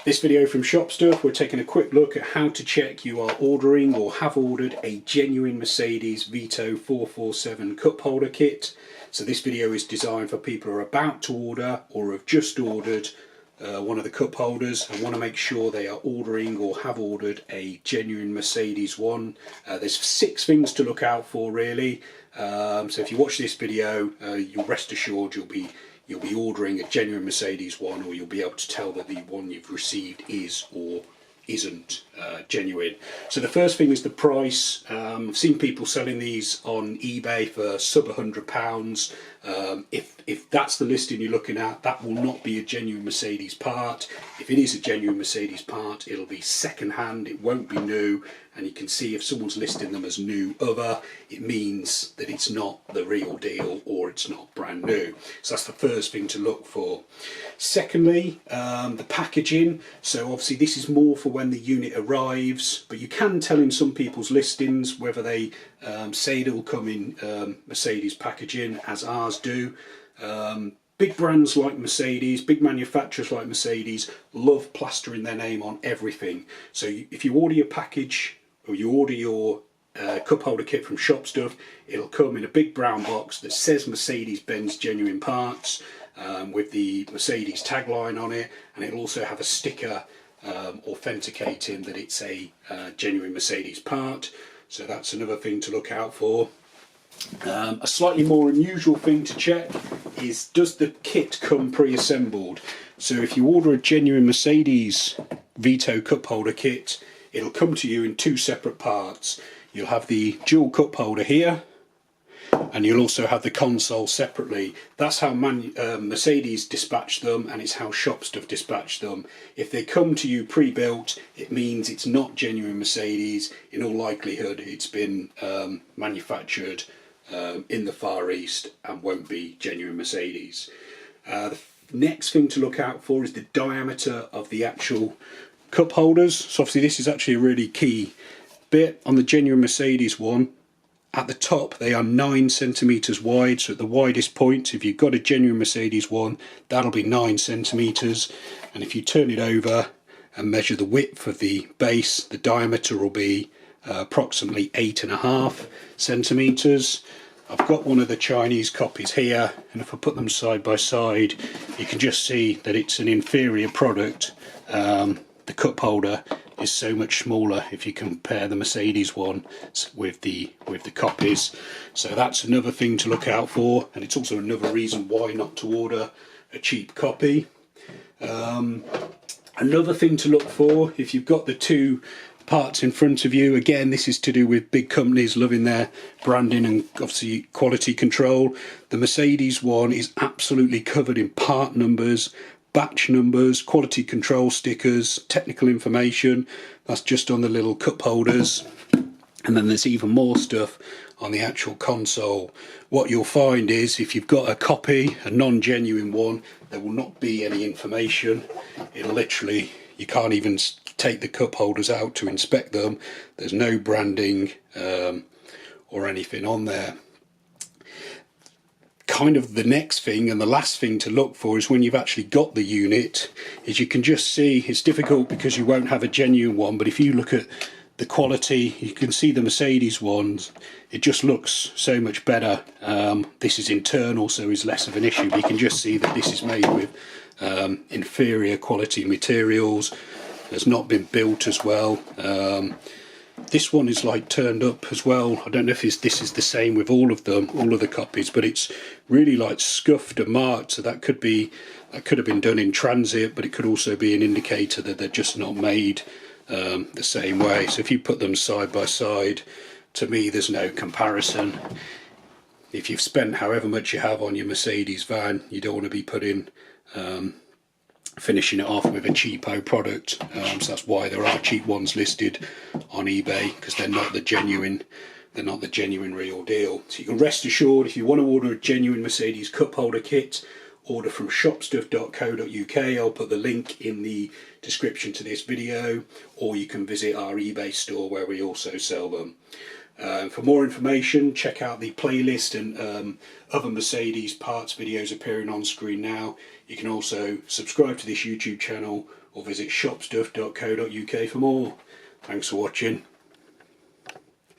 This video from Shopstuff, we're taking a quick look at how to check you are ordering or have ordered a genuine Mercedes Vito 447 cup holder kit. So this video is designed for people who are about to order or have just ordered one of the cup holders and want to make sure they are ordering or have ordered a genuine Mercedes one. There's 6 things to look out for really. So if you watch this video, you'll rest assured you'll be ordering a genuine Mercedes one, or you'll be able to tell that the one you've received is or isn't genuine. So the first thing is the price. I've seen people selling these on eBay for sub £100. If that's the listing you're looking at, that will not be a genuine Mercedes part. If it is a genuine Mercedes part, it'll be second hand, it won't be new, and you can see if someone's listing them as new other, it means that it's not the real deal or it's not brand new. So that's the first thing to look for. Secondly, the packaging. So obviously this is more for when the unit arrives, but you can tell in some people's listings whether they say they'll come in Mercedes packaging, as ours do. Big brands like Mercedes, big manufacturers like Mercedes love plastering their name on everything. So if you order your package or you order your cup holder kit from Shopstuff, it'll come in a big brown box that says Mercedes-Benz genuine parts with the Mercedes tagline on it, and it'll also have a sticker authenticating that it's a genuine Mercedes part. So that's another thing to look out for. A slightly more unusual thing to check is, does the kit come pre-assembled? So if you order a genuine Mercedes Vito cup holder kit, it'll come to you in 2 separate parts. You'll have the dual cup holder here, and you'll also have the console separately. That's how Mercedes dispatch them, and it's how Shopstuff dispatch them. If they come to you pre-built, it means it's not genuine Mercedes. In all likelihood, it's been manufactured in the Far East and won't be genuine Mercedes. The next thing to look out for is the diameter of the actual cup holders. So obviously this is actually a really key bit. On the genuine Mercedes one, at the top they are 9 centimeters wide, so at the widest point, if you've got a genuine Mercedes one, that'll be 9 centimeters, and if you turn it over and measure the width of the base, the diameter will be approximately 8.5 centimeters. I've got one of the Chinese copies here, and if I put them side by side, you can just see that it's an inferior product. The cup holder is so much smaller if you compare the Mercedes one with the copies. So that's another thing to look out for, and it's also another reason why not to order a cheap copy. Another thing to look for, if you've got the 2 parts in front of you, again this is to do with big companies loving their branding and obviously quality control. The Mercedes one is absolutely covered in part numbers, batch numbers, quality control stickers, technical information. That's just on the little cup holders, and then there's even more stuff on the actual console. What you'll find is, if you've got a copy, a non-genuine one, there will not be any information. It'll literally, you can't even take the cup holders out to inspect them. There's no branding or anything on there. Kind of the next thing and the last thing to look for is when you've actually got the unit, is you can just see, it's difficult because you won't have a genuine one, but if you look at the quality, you can see the Mercedes ones, it just looks so much better. This is internal, so is less of an issue, but you can just see that this is made with inferior quality materials. It's not been built as well. This one is like turned up as well. I don't know if this is the same with all of them, all of the copies, but it's really like scuffed and marked. So that could have been done in transit, but it could also be an indicator that they're just not made the same way. So if you put them side by side, to me there's no comparison. If you've spent however much you have on your Mercedes van, you don't want to be putting finishing it off with a cheapo product. So that's why there are cheap ones listed on eBay, because they're not the genuine real deal. So you can rest assured, if you want to order a genuine Mercedes cup holder kit, order from shopstuff.co.uk. I'll put the link in the description to this video, or you can visit our eBay store where we also sell them. For more information, check out the playlist and other Mercedes parts videos appearing on screen now. You can also subscribe to this YouTube channel or visit shopstuff.co.uk for more. Thanks for watching.